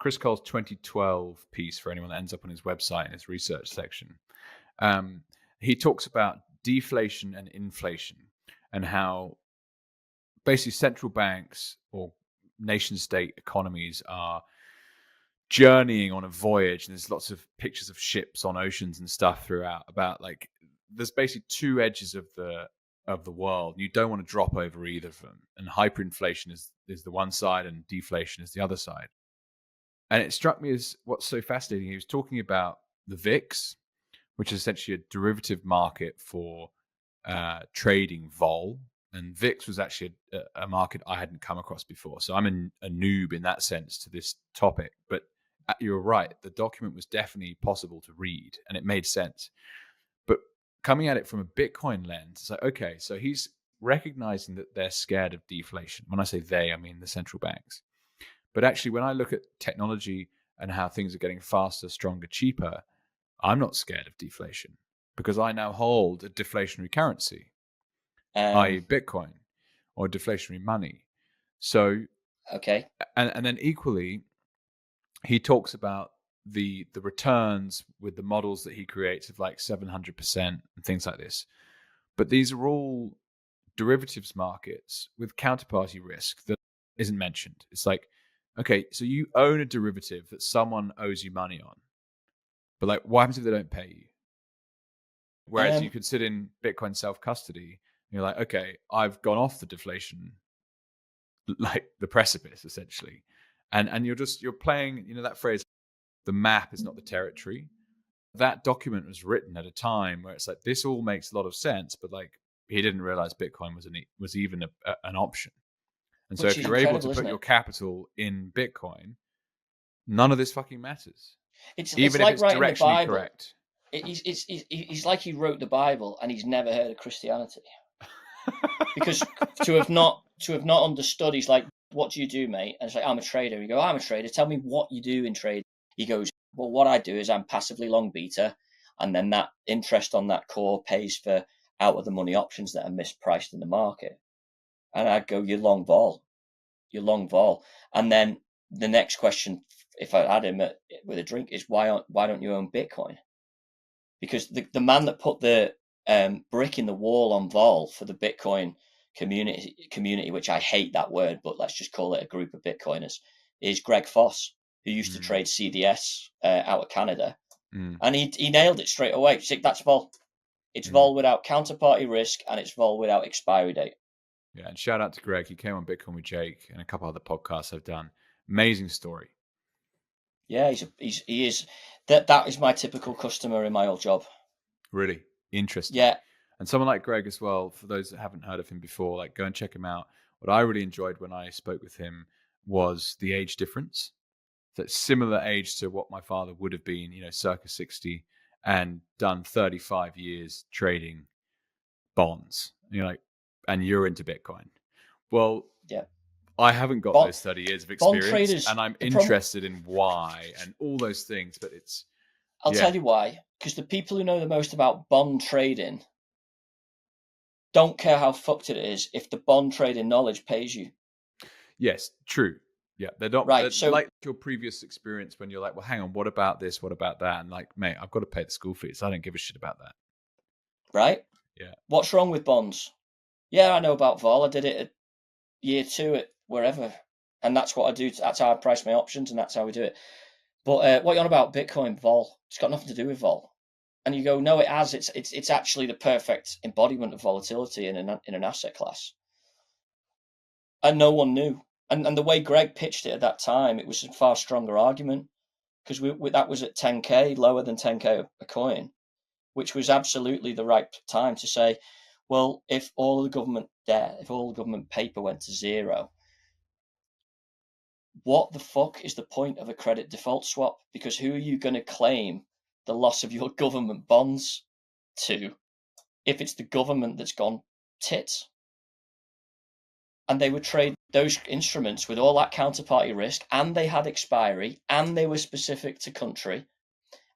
Chris Cole's 2012 piece for anyone that ends up on his website in his research section. He talks about deflation and inflation and how basically central banks or nation state economies are journeying on a voyage, and there's lots of pictures of ships on oceans and stuff throughout about like there's basically two edges of the world. You don't want to drop over either of them, and hyperinflation is the one side and deflation is the other side. And it struck me as what's so fascinating. He was talking about the VIX, which is essentially a derivative market for trading vol. And VIX was actually a market I hadn't come across before. So I'm a noob in that sense to this topic. But you're right. The document was definitely possible to read and it made sense. But coming at it from a Bitcoin lens, it's like, okay, so he's recognizing that they're scared of deflation. When I say they, I mean the central banks. But actually, when I look at technology and how things are getting faster, stronger, cheaper, I'm not scared of deflation because I now hold a deflationary currency, i.e. Bitcoin or deflationary money. So, okay. And then equally, he talks about the returns with the models that he creates of like 700% and things like this. But these are all derivatives markets with counterparty risk that isn't mentioned. It's like, okay, so you own a derivative that someone owes you money on, but like, what happens if they don't pay you? Whereas you could sit in Bitcoin self-custody, and you're like, okay, I've gone off the deflation, like the precipice, essentially, and you're playing, that phrase, the map is not the territory. That document was written at a time where it's like this all makes a lot of sense, but like he didn't realize Bitcoin was even an option. And so if you're able to put your capital in Bitcoin, none of this fucking matters. Even if it's directionally correct. It's like he wrote the Bible and he's never heard of Christianity. Because to have not understood, he's like, what do you do, mate? And it's like, I'm a trader. You go, I'm a trader. Tell me what you do in trade. He goes, well, what I do is I'm passively long beta, and then that interest on that core pays for out of the money options that are mispriced in the market. And I'd go, you're long vol. And then the next question, if I had him with a drink, is why don't you own Bitcoin? Because the man that put the brick in the wall on vol for the Bitcoin community, which I hate that word, but let's just call it a group of Bitcoiners, is Greg Foss, who used to trade CDS out of Canada. And he nailed it straight away. That's vol. It's vol without counterparty risk, and it's vol without expiry date. Yeah, and shout out to Greg. He came on Bitcoin with Jake and a couple other podcasts I've done. Amazing story. Yeah, he is. That is my typical customer in my old job. Really interesting. Yeah. And someone like Greg as well, for those that haven't heard of him before, like go and check him out. What I really enjoyed when I spoke with him was the age difference. That similar age to what my father would have been, circa 60, and done 35 years trading bonds. And you're into Bitcoin. Well, yeah, I haven't got those 30 years of experience, and I'm interested in why and all those things, but I'll tell you why. Because the people who know the most about bond trading don't care how fucked it is if the bond trading knowledge pays you. Yes, true. Yeah, they're not right. So, like your previous experience when you're like, well, hang on, what about this? What about that? And like, mate, I've got to pay the school fees. I don't give a shit about that. Right? Yeah. What's wrong with bonds? Yeah, I know about vol. I did it at year 2 at wherever. And that's what I do. That's how I price my options, and that's how we do it. But what you're on about Bitcoin vol, it's got nothing to do with vol. And you go, no, it has. It's actually the perfect embodiment of volatility in an asset class. And no one knew. And the way Greg pitched it at that time, it was a far stronger argument, because that was at 10K, lower than 10K a coin, which was absolutely the right time to say, well, if all the government debt, if all the government paper went to zero, what the fuck is the point of a credit default swap? Because who are you going to claim the loss of your government bonds to if it's the government that's gone tits? And they would trade those instruments with all that counterparty risk, and they had expiry, and they were specific to country,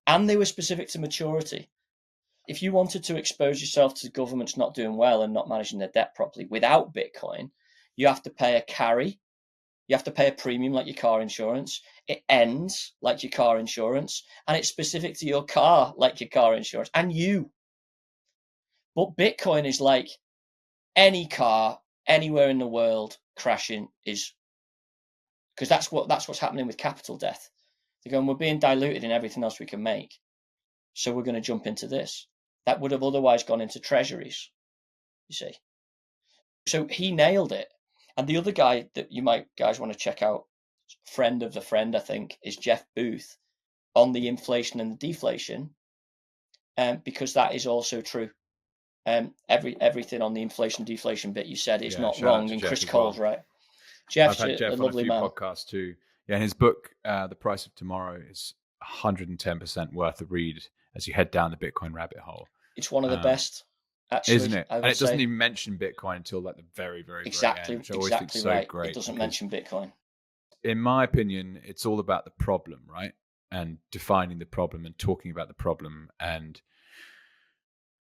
and they were specific to maturity. If you wanted to expose yourself to governments not doing well and not managing their debt properly without Bitcoin, you have to pay a carry, You have to pay a premium like your car insurance. It ends like your car insurance, and it's specific to your car like your car insurance and you. But Bitcoin is like any car anywhere in the world crashing is, because that's what's happening with capital death. They're going, we're being diluted in everything else we can make, so we're going to jump into this. That would have otherwise gone into treasuries, you see. So he nailed it. And the other guy that you might guys want to check out, friend of the friend, I think, is Jeff Booth on the inflation and the deflation, because that is also true. Everything on the inflation deflation bit you said is not wrong, and Chris Cole's right. Jeff's I've had Jeff a lovely on a few man. podcasts too. Yeah, and his book, The Price of Tomorrow, is 110% worth a read as you head down the Bitcoin rabbit hole. It's one of the best, actually, isn't it? And it doesn't say. even mention Bitcoin until like the very, very, exactly, very end, which I always exactly think so right. great. It doesn't mention Bitcoin. In my opinion, it's all about the problem, right? And defining the problem and talking about the problem. And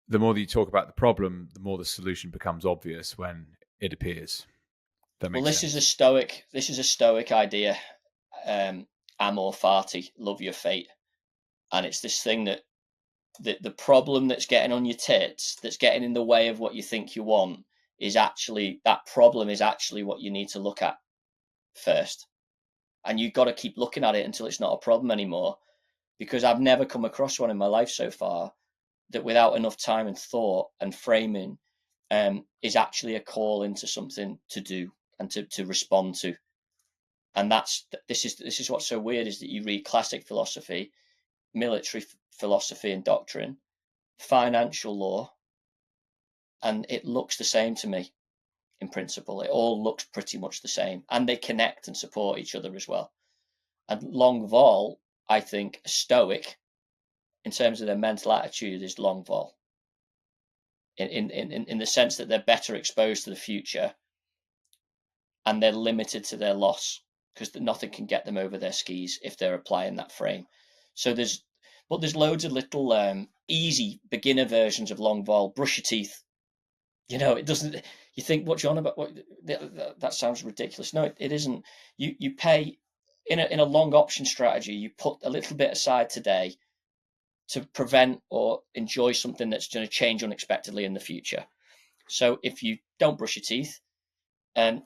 the more that you talk about the problem, the more the solution becomes obvious when it appears. That makes sense. This is a stoic idea. Amor fati, love your fate. And it's this thing that the problem that's getting on your tits, that's getting in the way of what you think you want, is actually, that problem is actually what you need to look at first. And you've got to keep looking at it until it's not a problem anymore. Because I've never come across one in my life so far that without enough time and thought and framing is actually a call into something to do and to respond to. And this is what's so weird, is that you read classic philosophy, military philosophy and doctrine, financial law, and it looks the same to me in principle. It all looks pretty much the same, and they connect and support each other as well. And long vol, I think, stoic in terms of their mental attitude is long vol, in the sense that they're better exposed to the future and they're limited to their loss, because nothing can get them over their skis if they're applying that frame. So there's loads of little easy beginner versions of long vol. Brush your teeth. It doesn't. You think, what you're on about? What, that sounds ridiculous. No, it isn't. You pay in a long option strategy. You put a little bit aside today to prevent or enjoy something that's going to change unexpectedly in the future. So if you don't brush your teeth,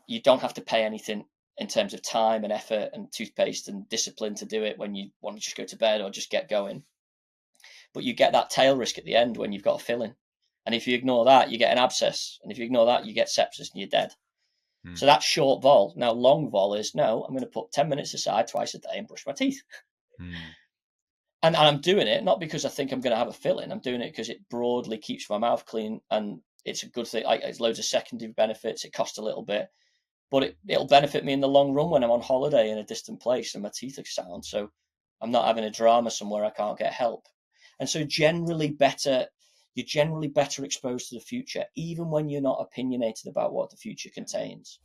you don't have to pay anything in terms of time and effort and toothpaste and discipline to do it when you want to just go to bed or just get going. But you get that tail risk at the end when you've got a filling. And if you ignore that, you get an abscess. And if you ignore that, you get sepsis and you're dead. So that's short vol. Now, long vol is, no, I'm going to put 10 minutes aside twice a day and brush my teeth. And I'm doing it not because I think I'm going to have a filling. I'm doing it because it broadly keeps my mouth clean, and it's a good thing. It's loads of secondary benefits. It costs a little bit, but it'll benefit me in the long run when I'm on holiday in a distant place and my teeth are sound. So I'm not having a drama somewhere I can't get help. And so you're generally better exposed to the future, even when you're not opinionated about what the future contains.